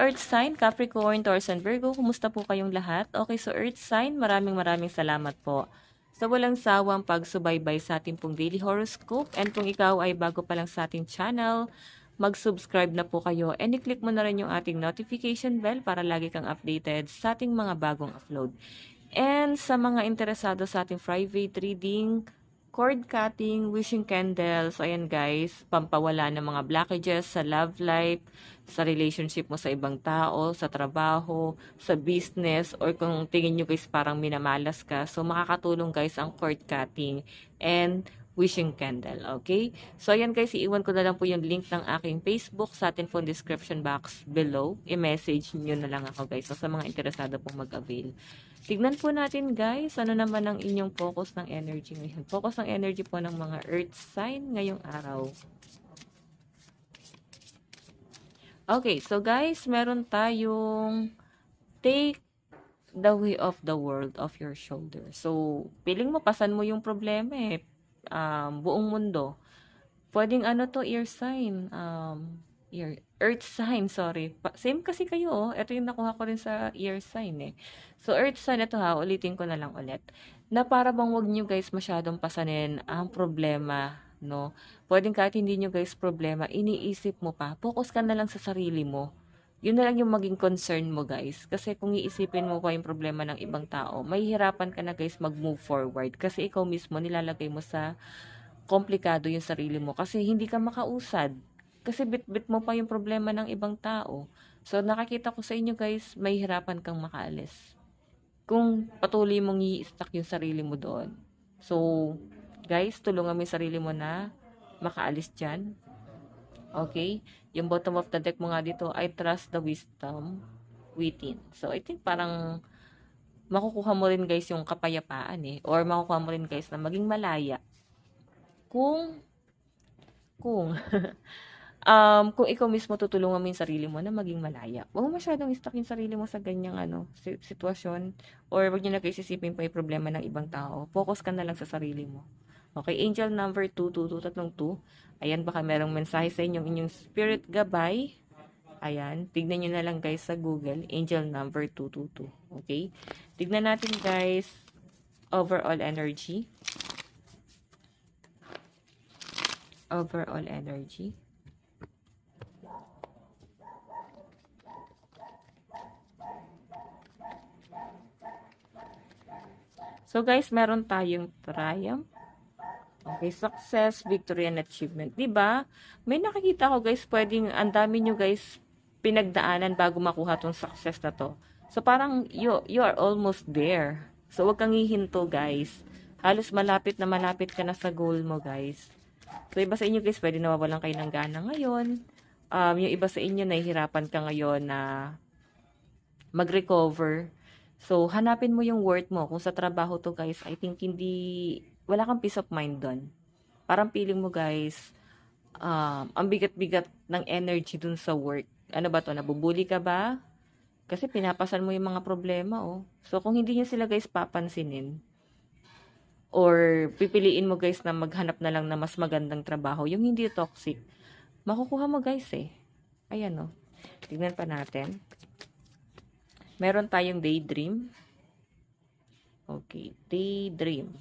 Earth sign, Capricorn, Taurus, and Virgo, kumusta po kayong lahat? Okay, so Earth sign, maraming salamat po sa walang sawang pagsubaybay sa ating pong daily horoscope. And kung ikaw ay bago pa lang sa ating channel, mag-subscribe na po kayo and i-click mo na rin yung ating notification bell para lagi kang updated sa ating mga bagong upload. And sa mga interesado sa ating private reading, cord cutting, wishing candles, so ayan guys, pampawala ng mga blockages sa love life, sa relationship mo sa ibang tao, sa trabaho, sa business, or kung tingin nyo guys parang minamalas ka, so makakatulong guys ang cord cutting and wishing candle, okay? So ayan guys, iiwan ko na lang po yung link ng aking Facebook sa atin phone description box below. I-message nyo na lang ako guys, so sa mga interesado pong mag-avail. Tignan po natin guys, ano naman ang inyong focus ng energy ngayon. Focus ng energy po ng mga earth sign ngayong araw. Okay, so guys, meron tayong take the weight of the world off your shoulder. So, piling mo, pasan mo yung problema eh. Buong mundo. Pwedeng ano to, ear sign. Earth sign, sorry. Same kasi kayo, oh. Ito yung nakuha ko rin sa ear sign, eh. So, earth sign, ito ha, ulitin ko na lang ulit. Na para bang wag nyo guys masyadong pasanin ang problema, no? Pwedeng kahit hindi nyo guys problema, iniisip mo pa, focus ka na lang sa sarili mo. Yun na lang yung maging concern mo guys. Kasi kung iisipin mo pa yung problema ng ibang tao, mahihirapan ka na guys mag-move forward. Kasi ikaw mismo nilalagay mo sa komplikado yung sarili mo kasi hindi ka makausad. Kasi bit-bit mo pa yung problema ng ibang tao. So, nakakita ko sa inyo guys, may hirapan kang makaalis. Kung patuloy mong i-stuck yung sarili mo doon. So, guys, tulungan mo yung sarili mo na makaalis dyan. Okay? Yung bottom of the deck mo nga dito, I trust the wisdom within. So, I think parang makukuha mo rin guys yung kapayapaan eh. Or makukuha mo rin guys na maging malaya kung kung ikaw mismo tutulungan mo yung sarili mo na maging malaya. Huwag mo masyadong stuck yung sarili mo sa ganyang sitwasyon or wag niyo na kayo isipin pa yung problema ng ibang tao. Focus ka na lang sa sarili mo. Okay, angel number 22232. Ayan, baka merong mensahe sa inyong spirit gabay. Ayan, tignan nyo na lang guys sa Google, angel number 222. Okay? Tignan natin guys, overall energy. Overall energy. So guys, meron tayong triumph. Okay, success, victory, and achievement. Diba? May nakikita ko guys, pwedeng ang dami nyo guys pinagdaanan bago makuha tong success na to. So parang you are almost there. So wag kang hihinto guys. Halos malapit ka na sa goal mo guys. So, iba sa inyo guys, pwede nawawalan kayo ng gana ngayon. Yung iba sa inyo, nahihirapan ka ngayon na mag-recover. So, hanapin mo yung worth mo. Kung sa trabaho to guys, I think wala kang peace of mind doon. Parang feeling mo guys, ang bigat-bigat ng energy dun sa work. Ano ba to? Nabubuli ka ba? Kasi pinapasan mo yung mga problema, oh. So, kung hindi nyo sila guys papansinin, or pipiliin mo guys na maghanap na lang na mas magandang trabaho, yung hindi toxic, makukuha mo guys eh. Ayan o. Tignan pa natin. Meron tayong daydream. Okay, daydream.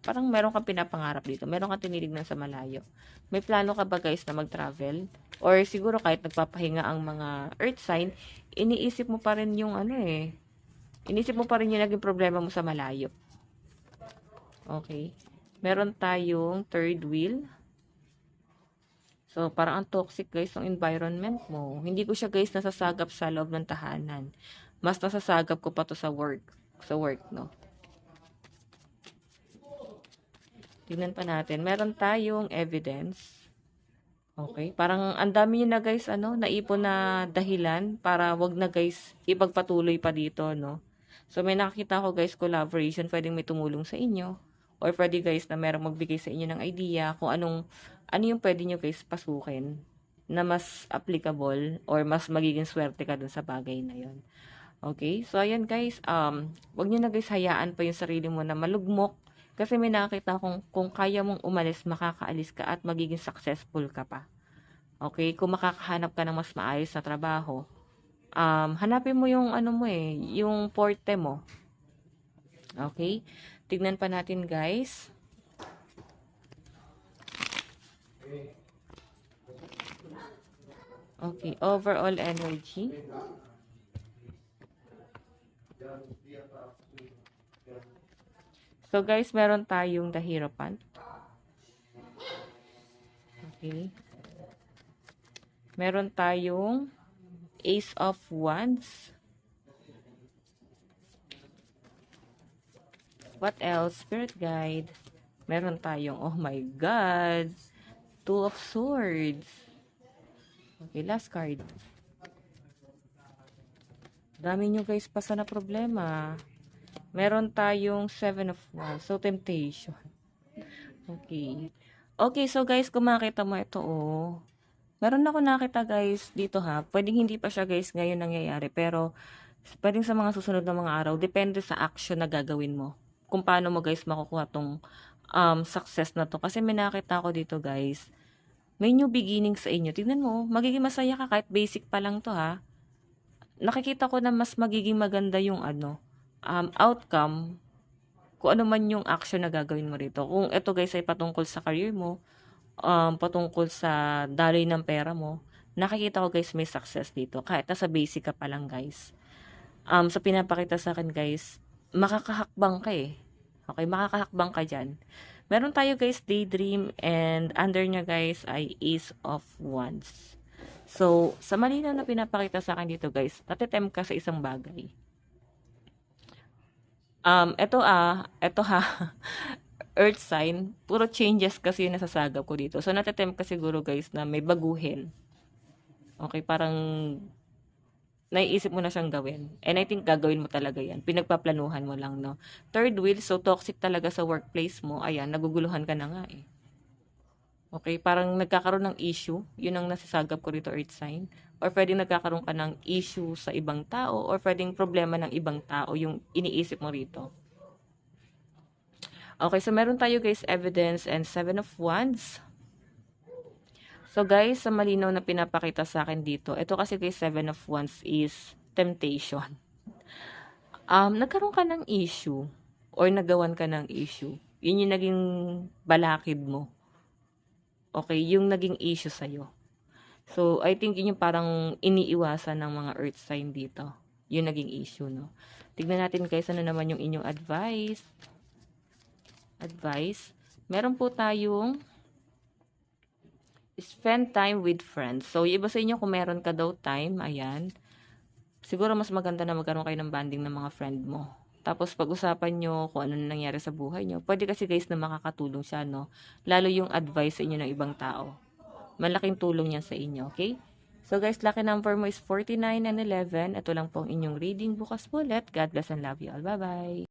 Parang meron kang pinapangarap dito. Meron kang tinitignan sa malayo. May plano ka ba guys na mag-travel? Or siguro kahit nagpapahinga ang mga earth sign, iniisip mo pa rin yung iniisip mo pa rin yung naging problema mo sa malayo. Okay. Meron tayong third wheel. So, parang ang toxic guys ng environment mo. Hindi ko siya guys nasasagap sa loob ng tahanan. Mas nasasagap ko pa to sa work. Sa work, no? Tingnan pa natin. Meron tayong evidence. Okay. Parang ang dami nyo na guys, naipon na dahilan para wag na guys ipagpatuloy pa dito, no? So, may nakakita ko guys, collaboration. Pwedeng may tumulong sa inyo. Or pwede guys na merong magbigay sa inyo ng idea kung ano yung pwede nyo guys pasukin na mas applicable or mas magiging swerte ka dun sa bagay na yon. Okay? So, ayan guys, wag nyo na guys hayaan pa yung sarili mo na malugmok kasi may nakakita kung kaya mong umalis, makakaalis ka at magiging successful ka pa. Okay? Kung makakahanap ka ng mas maayos na trabaho, hanapin mo yung ano mo yung forte mo. Okay? Tignan pa natin, guys. Okay, overall energy. So guys, meron tayong the Hierophant. Okay. Meron tayong Ace of Wands. What else? Spirit Guide. Meron tayong, oh my God, Two of Swords. Okay, last card. Dami nyo guys pasa na problema. Meron tayong Seven of Wands. So, temptation. Okay. Okay, so guys, kung makita mo ito, oh. Meron ako nakita guys dito ha. Pwedeng hindi pa siya guys ngayon nangyayari. Pero, pwedeng sa mga susunod na mga araw. Depende sa action na gagawin mo. Kung paano mo guys makukuha tong success na to. Kasi may nakita ako dito guys. May new beginning sa inyo. Tingnan mo, magiging masaya ka kahit basic pa lang to ha. Nakikita ko na mas magiging maganda yung outcome kung ano man yung action na gagawin mo rito. Kung ito guys ay patungkol sa career mo, patungkol sa daloy ng pera mo, nakikita ko guys may success dito. Kahit nasa basic ka pa lang guys. So pinapakita sa akin guys, makakahakbang ka eh. Okay, makakahakbang ka dyan. Meron tayo guys daydream and under niya guys ay Ace of Wands. So, sa malinaw na pinapakita sa akin dito guys, natitempt ka sa isang bagay. Ito ha, earth sign, puro changes kasi yung nasasagap ko dito. So, natitempt ka siguro guys na may baguhin. Okay, parang naiisip mo na siyang gawin. And I think gagawin mo talaga yan. Pinagpaplanuhan mo lang, no? Third wheel, so toxic talaga sa workplace mo. Ayan, naguguluhan ka na nga eh. Okay, parang nagkakaroon ng issue. Yun ang nasasagap ko rito, earth sign. Or pwedeng nagkakaroon ka ng issue sa ibang tao. Or pwedeng problema ng ibang tao yung iniisip mo rito. Okay, so meron tayo guys evidence and Seven of Wands. So guys, sa malinaw na pinapakita sa akin dito, ito kasi guys, Seven of Wands is temptation. Nagkaroon ka ng issue or nagawan ka ng issue. Yun yung naging balakid mo. Okay, yung naging issue sa'yo. So, I think yun yung parang iniiwasan ng mga earth sign dito. Yung naging issue, no? Tignan natin guys, ano naman yung inyong advice. Meron po tayong spend time with friends. So, yung iba sa inyo, kung meron ka daw time, ayan. Siguro mas maganda na magkaroon kayo ng bonding ng mga friend mo. Tapos, pag-usapan nyo kung ano nangyari sa buhay nyo. Pwede kasi guys na makakatulong siya, no? Lalo yung advice sa inyo ng ibang tao. Malaking tulong yan sa inyo, okay? So guys, lucky number mo is 49 and 11. Ito lang po ang inyong reading. Bukas po ulit. God bless and love you all. Bye-bye!